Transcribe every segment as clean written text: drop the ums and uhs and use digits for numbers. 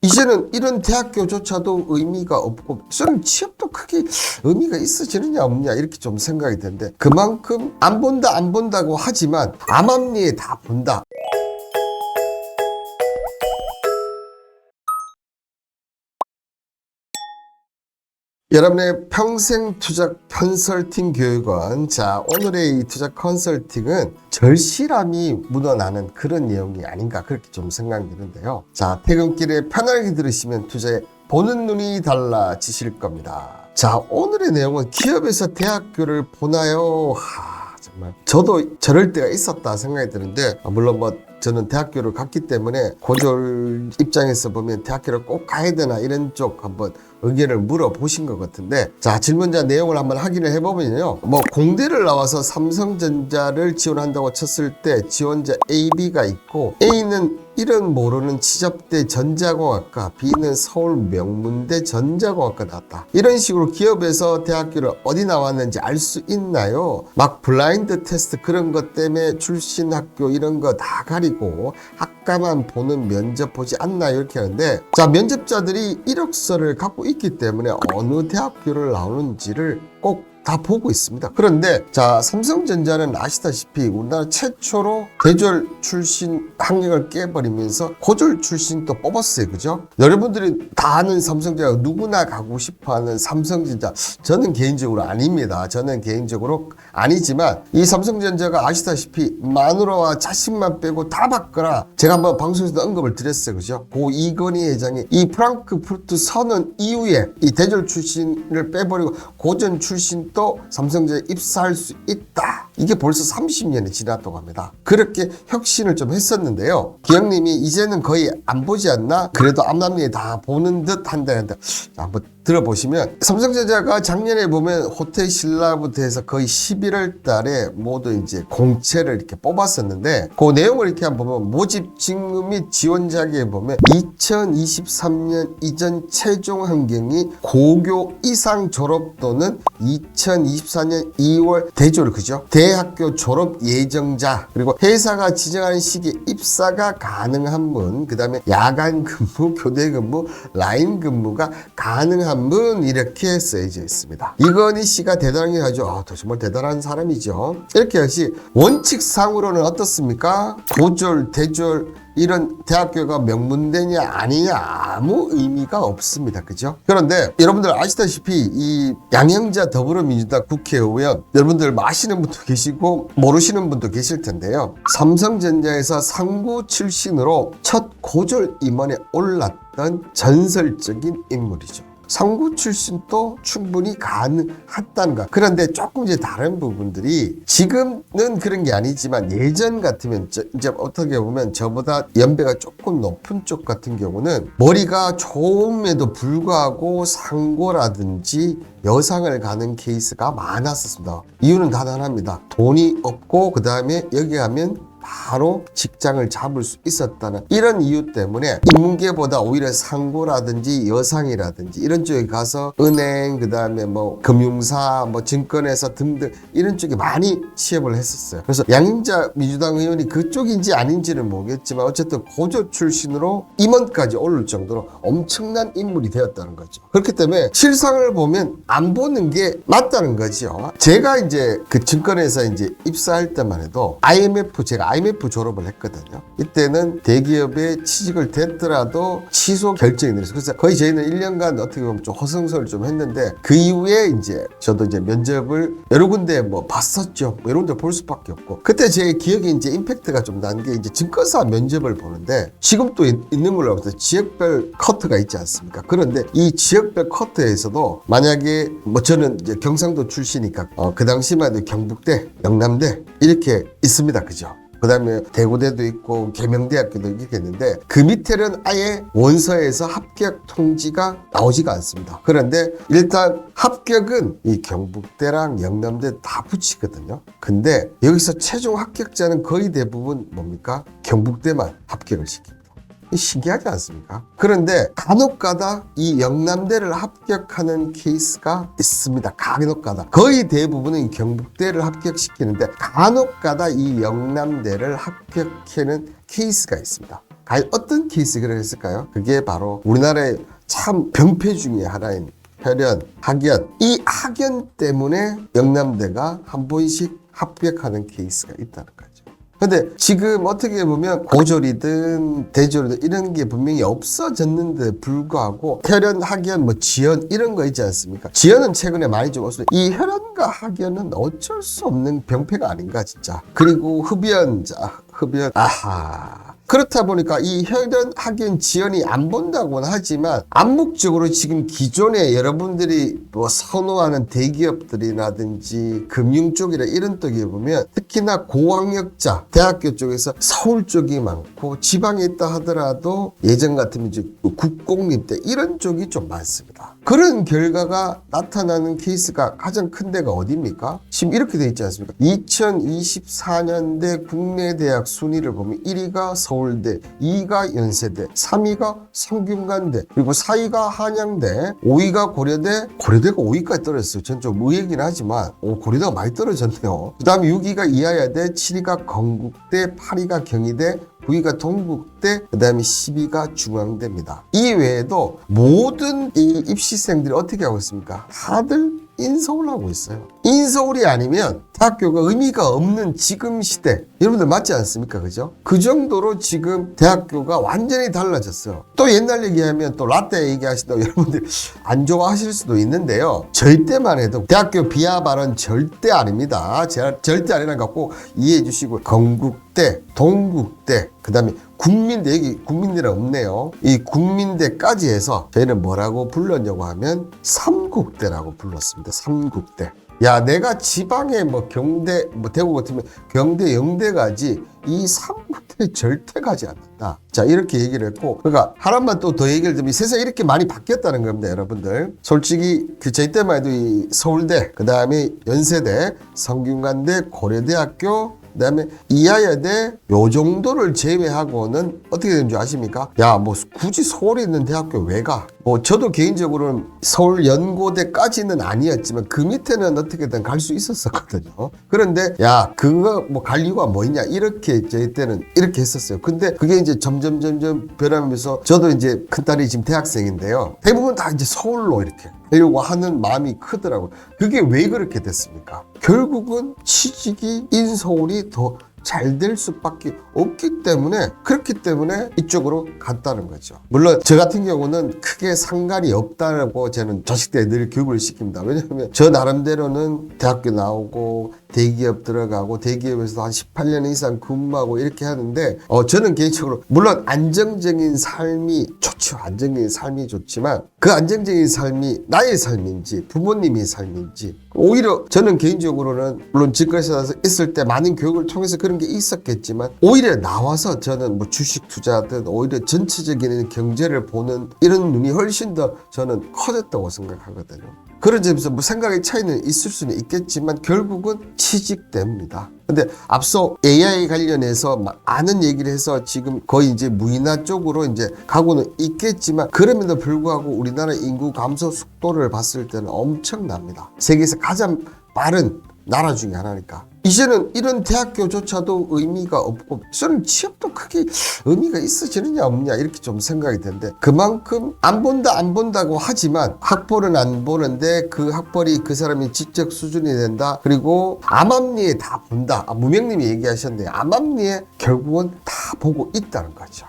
이제는 이런 대학교조차도 의미가 없고 저는 취업도 크게 의미가 있어지느냐 없느냐 이렇게 좀 생각이 드는데 그만큼 안 본다고 하지만 암암리에 다 본다. 여러분의 평생 투자 컨설팅 교육원. 자, 오늘의 이 투자 컨설팅은 절실함이 묻어나는 그런 내용이 아닌가 그렇게 좀 생각이 드는데요. 자, 퇴근길에 편하게 들으시면 투자에 보는 눈이 달라지실 겁니다. 자, 오늘의 내용은 기업에서 대학교를 보나요? 정말 저도 저럴 때가 있었다 생각이 드는데 물론 저는 대학교를 갔기 때문에 고졸 입장에서 보면 대학교를 꼭 가야 되나 이런 쪽 한번 의견을 물어보신 것 같은데, 자, 질문자 내용을 한번 확인을 해보면요, 공대를 나와서 삼성전자를 지원한다고 쳤을 때 지원자 A, B가 있고 A는 이름 모르는 취접대 전자공학과, B는 서울 명문대 전자공학과 나왔다. 이런 식으로 기업에서 대학교를 어디 나왔는지 알 수 있나요? 막 블라인드 테스트 그런 것 때문에 출신 학교 이런 거 다 가리고 학과만 보는 면접 보지 않나요? 이렇게 하는데, 자, 면접자들이 이력서를 갖고 있기 때문에 어느 대학교를 나오는지를 꼭 다 보고 있습니다. 그런데 자, 삼성전자는 아시다시피 우리나라 최초로 대졸 출신 학력을 깨버리면서 고졸 출신 또 뽑았어요. 그죠? 여러분들이 다 아는 삼성전자, 누구나 가고 싶어하는 삼성전자, 저는 개인적으로 아닙니다. 저는 개인적으로 아니지만 이 삼성전자가 아시다시피 마누라와 자식만 빼고 다 받거나, 제가 한번 방송에서 언급을 드렸어요. 그죠? 고 이건희 회장이 이 프랑크푸르트 선언 이후에 이 대졸 출신을 빼버리고 고전 출신 또 삼성전자에 입사할 수 있다. 이게 벌써 30년이 지났다고 합니다. 그렇게 혁신을 좀 했었는데요. 기영님이 이제는 거의 안 보지 않나? 그래도 앞남리에 다 보는 듯 한다. 한번 들어보시면, 삼성전자가 작년에 보면 호텔 신라부터 해서 거의 11월 달에 모두 이제 공채를 이렇게 뽑았었는데, 그 내용을 이렇게 한번 보면 모집 직무 및 지원 자격에 보면 2023년 이전 최종 환경이 고교 이상 졸업 또는 2024년 2월 대졸, 그죠? 대학교 졸업 예정자, 그리고 회사가 지정하는 시기에 입사가 가능한 분, 그 다음에 야간 근무, 교대 근무, 라인 근무가 가능한 분, 이렇게 쓰여져 있습니다. 이건희 씨가 대단하게 하죠. 정말 대단한 사람이죠. 이렇게 하시 원칙상으로는 어떻습니까? 고졸, 대졸 이런 대학교가 명문대냐 아니냐 아무 의미가 없습니다. 그죠? 그런데 여러분들 아시다시피 이 양형자 더불어민주당 국회의원, 여러분들 아시는 분도 계시고 모르시는 분도 계실 텐데요. 삼성전자에서 상구 출신으로 첫 고졸 임원에 올랐던 전설적인 인물이죠. 상구 출신도 충분히 가능하다는가. 그런데 조금 이제 다른 부분들이, 지금은 그런 게 아니지만 예전 같으면 이제 어떻게 보면 저보다 연배가 조금 높은 쪽 같은 경우는 머리가 좋음에도 불구하고 상고라든지 여상을 가는 케이스가 많았었습니다. 이유는 단단합니다. 돈이 없고 그 다음에 여기 가면 바로 직장을 잡을 수 있었다는 이런 이유 때문에 인문계보다 오히려 상고라든지 여상이라든지 이런 쪽에 가서 은행, 그 다음에 금융사, 증권회사 등등 이런 쪽에 많이 취업을 했었어요. 그래서 양인자 민주당 의원이 그쪽인지 아닌지는 모르겠지만 어쨌든 고졸 출신으로 임원까지 오를 정도로 엄청난 인물이 되었다는 거죠. 그렇기 때문에 실상을 보면 안 보는 게 맞다는 거죠. 제가 이제 그 증권회사 이제 입사할 때만 해도 제가 IMF 졸업을 했거든요. 이때는 대기업에 취직을 됐더라도 취소 결정이 내렸어요. 그래서 거의 저희는 1년간 어떻게 보면 좀 허송세월을 좀 했는데, 그 이후에 이제 저도 이제 면접을 여러 군데 봤었죠. 여러 군데 볼 수밖에 없고, 그때 제 기억에 이제 임팩트가 좀 난 게 이제 증권사 면접을 보는데, 지금 또 있는 걸로 알고 있어요. 지역별 커트가 있지 않습니까? 그런데 이 지역별 커트에서도 만약에 저는 이제 경상도 출신이니까 그 당시만 해도 경북대, 영남대 이렇게 있습니다. 그죠? 그 다음에 대구대도 있고 계명대학교도 있겠는데, 그 밑에는 아예 원서에서 합격 통지가 나오지가 않습니다. 그런데 일단 합격은 이 경북대랑 영남대 다 붙이거든요. 근데 여기서 최종 합격자는 거의 대부분 뭡니까? 경북대만 합격을 시킵니다. 신기하지 않습니까? 그런데 간혹가다 이 영남대를 합격하는 케이스가 있습니다. 간혹가다. 거의 대부분은 경북대를 합격시키는데 간혹가다 이 영남대를 합격하는 케이스가 있습니다. 과연 어떤 케이스가 했을까요? 그게 바로 우리나라의 참 병폐 중에 하나인 혈연, 학연. 이 학연 때문에 영남대가 한 번씩 합격하는 케이스가 있다는 거죠. 근데 지금 어떻게 보면 고졸이든 대졸이든 이런 게 분명히 없어졌는데 불구하고 혈연, 학연, 뭐 지연 이런 거 있지 않습니까? 지연은 최근에 많이 좀 없어요. 이 혈연과 학연은 어쩔 수 없는 병폐가 아닌가 진짜. 그리고 흡연, 아하. 그렇다 보니까 이 혈연, 학연, 지연이 안 본다고는 하지만 암묵적으로 지금 기존에 여러분들이 뭐 선호하는 대기업들이라든지 금융 쪽이나 이런 쪽에 보면 특히나 고학력자 대학교 쪽에서 서울 쪽이 많고 지방에 있다 하더라도 예전 같으면 이제 국공립대 이런 쪽이 좀 많습니다. 그런 결과가 나타나는 케이스가 가장 큰 데가 어디입니까? 지금 이렇게 돼 있지 않습니까? 2024년대 국내 대학 순위를 보면 1위가 서울대, 2위가 연세대, 3위가 성균관대, 그리고 4위가 한양대, 5위가 고려대, 고려대가 5위까지 떨어졌어요. 전 좀 의외긴 하지만 고려대가 많이 떨어졌네요. 그 다음에 6위가 이화여대, 7위가 건국대, 8위가 경희대, 9위가 동국대, 그 다음에 10위가 중앙대입니다. 이 외에도 모든 이 입시생들이 어떻게 하고 있습니까? 다들 인서울 하고 있어요. 인서울이 아니면 대학교가 의미가 없는 지금 시대. 여러분들 맞지 않습니까? 그죠? 그 정도로 지금 대학교가 완전히 달라졌어요. 또 옛날 얘기하면 또 라떼 얘기하시다가 여러분들 안 좋아하실 수도 있는데요. 절대만 해도 대학교 비하 발언 절대 아닙니다. 제가 절대 아니라는 거 꼭 이해해 주시고 건국대, 동국대, 그 다음에 국민대, 여기 국민대는 없네요. 이 국민대까지 해서 저희는 뭐라고 불렀냐고 하면 삼국대라고 불렀습니다. 삼국대. 야, 내가 지방에 뭐 경대, 뭐 대구 같으면 경대, 영대 가지 이 삼국대 절대 가지 않는다. 자, 이렇게 얘기를 했고, 그러니까 하나만 또 더 얘기를 드리면 세상이 이렇게 많이 바뀌었다는 겁니다, 여러분들. 솔직히 저희 때만 해도 이 서울대, 그 다음에 연세대, 성균관대, 고려대학교, 그 다음에 이화여대 요 정도를 제외하고는 어떻게 되는 줄 아십니까? 야, 뭐 굳이 서울에 있는 대학교 왜 가? 뭐 저도 개인적으로는 서울 연고대까지는 아니었지만 그 밑에는 어떻게든 갈 수 있었거든요. 그런데 야, 그거 뭐 갈 이유가 뭐 있냐? 이렇게 저희 때는 이렇게 했었어요. 근데 그게 이제 점점 변하면서 저도 이제 큰딸이 지금 대학생인데요. 대부분 다 이제 서울로 이렇게 하려고 하는 마음이 크더라고요. 그게 왜 그렇게 됐습니까? 결국은 취직이 인서울이 더 잘 될 수밖에 없기 때문에, 그렇기 때문에 이쪽으로 갔다는 거죠. 물론 저 같은 경우는 크게 상관이 없다고 저는 자식들에 늘 교육을 시킵니다. 왜냐하면 저 나름대로는 대학교 나오고 대기업 들어가고 대기업에서 한 18년 이상 근무하고 이렇게 하는데 저는 개인적으로 물론 안정적인 삶이 좋죠. 안정적인 삶이 좋지만 그 안정적인 삶이 나의 삶인지 부모님의 삶인지, 오히려 저는 개인적으로는 물론 직거래에서 있을 때 많은 교육을 통해서 그런 게 있었겠지만 오히려 나와서 저는 뭐 주식 투자든 오히려 전체적인 경제를 보는 이런 눈이 훨씬 더 저는 커졌다고 생각하거든요. 그런 점에서 뭐 생각의 차이는 있을 수는 있겠지만 결국은 취직됩니다. 근데 앞서 AI 관련해서 막 아는 얘기를 해서 지금 거의 이제 무인화 쪽으로 이제 가고는 있겠지만 그럼에도 불구하고 우리나라 인구 감소 속도를 봤을 때는 엄청납니다. 세계에서 가장 빠른 나라 중에 하나니까. 이제는 이런 대학교조차도 의미가 없고 저는 취업도 크게 의미가 있어지느냐 없느냐 이렇게 좀 생각이 되는데, 그만큼 안 본다고 하지만 학벌은 안 보는데 그 학벌이 그 사람이 지적 수준이 된다. 그리고 암암리에 다 본다. 무명님이 얘기하셨는데 암암리에 결국은 다 보고 있다는 거죠.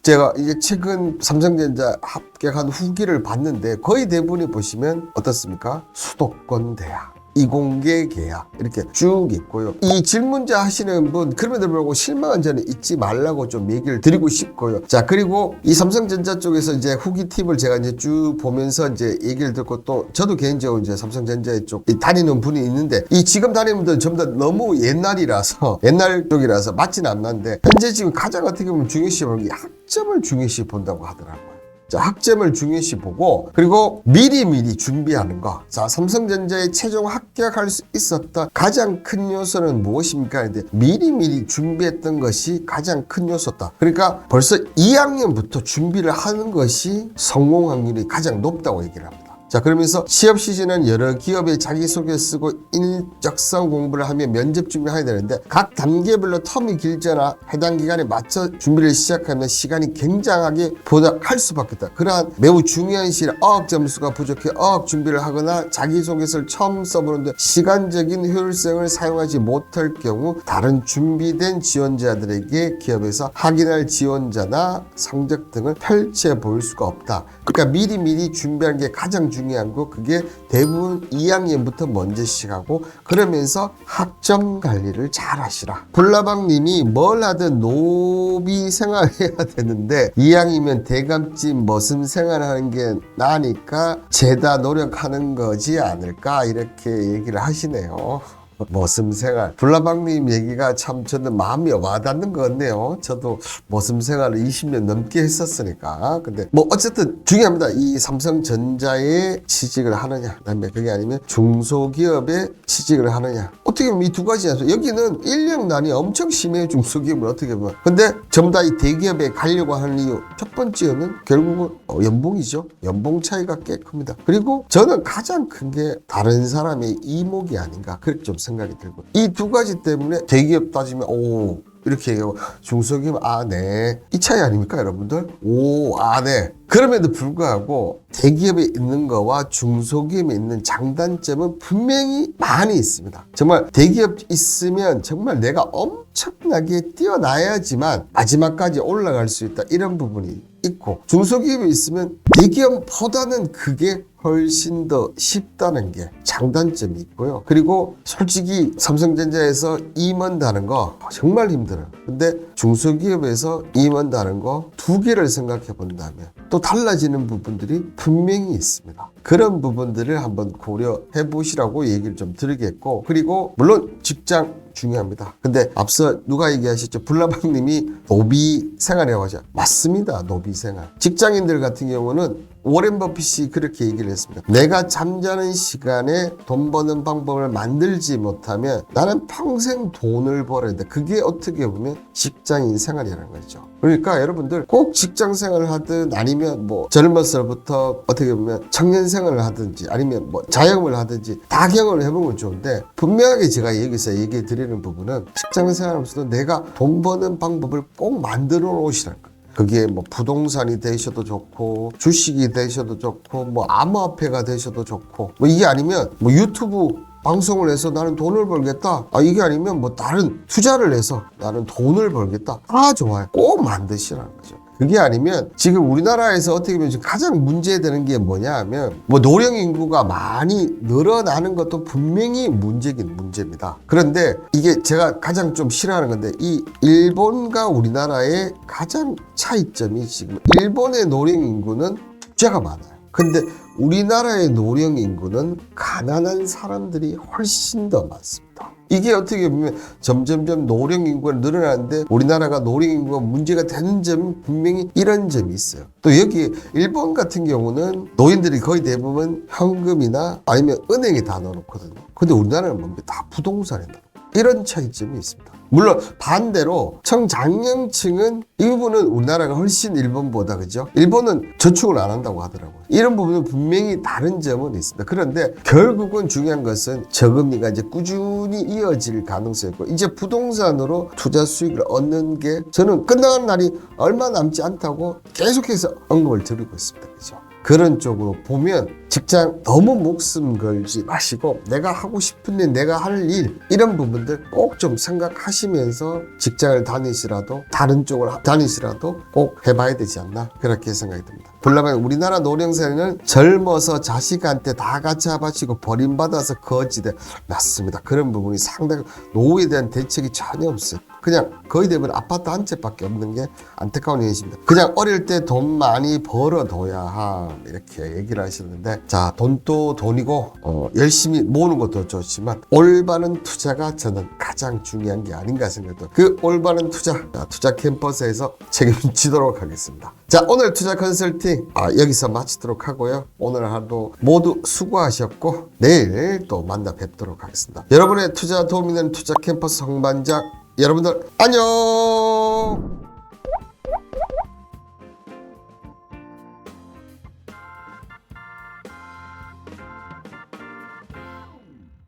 제가 이제 최근 삼성전자 합격한 후기를 봤는데 거의 대부분이 보시면 어떻습니까? 수도권 대학, 이공계 계약 이렇게 쭉 있고요. 이 질문자 하시는 분 그럼에도 불구하고 실망한 점은 잊지 말라고 좀 얘기를 드리고 싶고요. 자, 그리고 이 삼성전자 쪽에서 이제 후기 팁을 제가 이제 쭉 보면서 이제 얘기를 듣고 또 저도 개인적으로 이제 삼성전자 쪽 다니는 분이 있는데 이 지금 다니는 분들은 전부 다 너무 옛날이라서 옛날 쪽이라서 맞지는 않는데 현재 지금 가장 어떻게 보면 중요시 보는 게 학점을 중요시 본다고 하더라고요. 자, 학점을 중요시 보고 그리고 미리미리 준비하는 거. 자, 삼성전자에 최종 합격할 수 있었던 가장 큰 요소는 무엇입니까? 근데 미리미리 준비했던 것이 가장 큰 요소다. 그러니까 벌써 2학년부터 준비를 하는 것이 성공 확률이 가장 높다고 얘기를 합니다. 자, 그러면서 취업 시즌은 여러 기업에 자기소개 쓰고 인적성 공부를 하며 면접 준비를 해야 되는데 각 단계별로 텀이 길거나 해당 기간에 맞춰 준비를 시작하면 시간이 굉장하게 보답할 수밖에 없다. 그러한 매우 중요한 시일 어학 점수가 부족해 어학 준비를 하거나 자기소개서를 처음 써보는데 시간적인 효율성을 사용하지 못할 경우 다른 준비된 지원자들에게 기업에서 확인할 지원자나 성적 등을 펼쳐 볼 수가 없다. 그러니까 미리미리 준비하는 게 가장 중요한 거. 그게 대부분 2학년부터 먼저 시작하고 그러면서 학점 관리를 잘 하시라. 불나방님이 뭘 하든 노비 생활해야 되는데 2학년이면 대감집 머슴 생활하는 게 나으니까 죄다 노력하는 거지 않을까 이렇게 얘기를 하시네요. 머슴 생활. 불나방님 얘기가 참 저는 마음이 와닿는 것 같네요. 저도 머슴 생활을 20년 넘게 했었으니까. 근데 뭐 어쨌든 중요합니다. 이 삼성전자에 취직을 하느냐, 그다음에 그게 아니면 중소기업에 취직을 하느냐. 어떻게 보면 이 두 가지에서 여기는 인력난이 엄청 심해요. 중소기업은 어떻게 보면. 근데 전부 다 이 대기업에 가려고 하는 이유 첫 번째는 결국은 연봉이죠. 연봉 차이가 꽤 큽니다. 그리고 저는 가장 큰 게 다른 사람의 이목이 아닌가 그렇게 좀 생각이 들고 이 두 가지 때문에 대기업 따지면 오 이렇게 얘기하고 중소기업 네 이 차이 아닙니까 여러분들? 네 그럼에도 불구하고 대기업에 있는 거와 중소기업에 있는 장단점은 분명히 많이 있습니다. 정말 대기업 있으면 정말 내가 엄청나게 뛰어나야지만 마지막까지 올라갈 수 있다 이런 부분이 있고 중소기업에 있으면 대기업보다는 그게 훨씬 더 쉽다는 게 장단점이 있고요. 그리고 솔직히 삼성전자에서 임원다는 거 정말 힘들어요. 근데 중소기업에서 임원다는 거 두 개를 생각해 본다면 또 달라지는 부분들이 분명히 있습니다. 그런 부분들을 한번 고려해 보시라고 얘기를 좀 드리겠고 그리고 물론 직장 중요합니다. 근데 앞서 누가 얘기하셨죠? 불나방님이 노비 생활이라고 하죠. 맞습니다. 노비 생활. 직장인들 같은 경우는 워렌 버핏이 그렇게 얘기를 했습니다. 내가 잠자는 시간에 돈 버는 방법을 만들지 못하면 나는 평생 돈을 벌어야 돼. 그게 어떻게 보면 직장인 생활이라는 거죠. 그러니까 여러분들 꼭 직장 생활을 하든 아니면 뭐 젊었을부터 어떻게 보면 청년 생활을 하든지 아니면 뭐 자영업을 하든지 다 경험을 해보면 좋은데 분명하게 제가 여기서 얘기해 드리는 부분은 직장 생활하면서도 내가 돈 버는 방법을 꼭 만들어 놓으시라는 거예요. 그게 뭐 부동산이 되셔도 좋고 주식이 되셔도 좋고 뭐 암호화폐가 되셔도 좋고 뭐 이게 아니면 뭐 유튜브 방송을 해서 나는 돈을 벌겠다. 이게 아니면 뭐 다른 투자를 해서 나는 돈을 벌겠다. 다 좋아요. 꼭 만드시라는 거죠. 그게 아니면 지금 우리나라에서 어떻게 보면 가장 문제되는 게 뭐냐 하면 뭐 노령 인구가 많이 늘어나는 것도 분명히 문제긴 문제입니다. 그런데 이게 제가 가장 좀 싫어하는 건데 이 일본과 우리나라의 가장 차이점이 지금 일본의 노령 인구는 부자가 많아요. 근데 우리나라의 노령 인구는 가난한 사람들이 훨씬 더 많습니다. 이게 어떻게 보면 점점점 노령 인구가 늘어나는데 우리나라가 노령 인구가 문제가 되는 점이 분명히 이런 점이 있어요. 또 여기 일본 같은 경우는 노인들이 거의 대부분 현금이나 아니면 은행에 다 넣어놓거든요. 근데 우리나라는 뭡니까? 다 부동산에 넣어놓고 이런 차이점이 있습니다. 물론 반대로 청장년층은 이 부분은 우리나라가 훨씬 일본보다 그죠? 일본은 저축을 안 한다고 하더라고요. 이런 부분은 분명히 다른 점은 있습니다. 그런데 결국은 중요한 것은 저금리가 이제 꾸준히 이어질 가능성이 있고 이제 부동산으로 투자 수익을 얻는 게 저는 끝나가는 날이 얼마 남지 않다고 계속해서 언급을 드리고 있습니다. 그죠? 그런 쪽으로 보면 직장 너무 목숨 걸지 마시고 내가 하고 싶은 일, 내가 할 일 이런 부분들 꼭 좀 생각하시면서 직장을 다니시라도 다른 쪽을 다니시라도 꼭 해봐야 되지 않나 그렇게 생각이 듭니다. 불나방 우리나라 노령세는 젊어서 자식한테 다 같이 바치고 버림받아서 거지돼 맞습니다. 그런 부분이 상당히 노후에 대한 대책이 전혀 없어요. 그냥 거의 대부분 아파트 한 채밖에 없는 게 안타까운 현실입니다. 그냥 어릴 때 돈 많이 벌어둬야 함 이렇게 얘기를 하시는데 자 돈도 돈이고 열심히 모으는 것도 좋지만 올바른 투자가 저는 가장 중요한 게 아닌가 생각해요. 그 올바른 투자 캠퍼스에서 책임지도록 하겠습니다. 자 오늘 투자 컨설팅 여기서 마치도록 하고요. 오늘 하루 모두 수고하셨고 내일 또 만나 뵙도록 하겠습니다. 여러분의 투자 도움이 되는 투자 캠퍼스 홍반장 여러분들 안녕.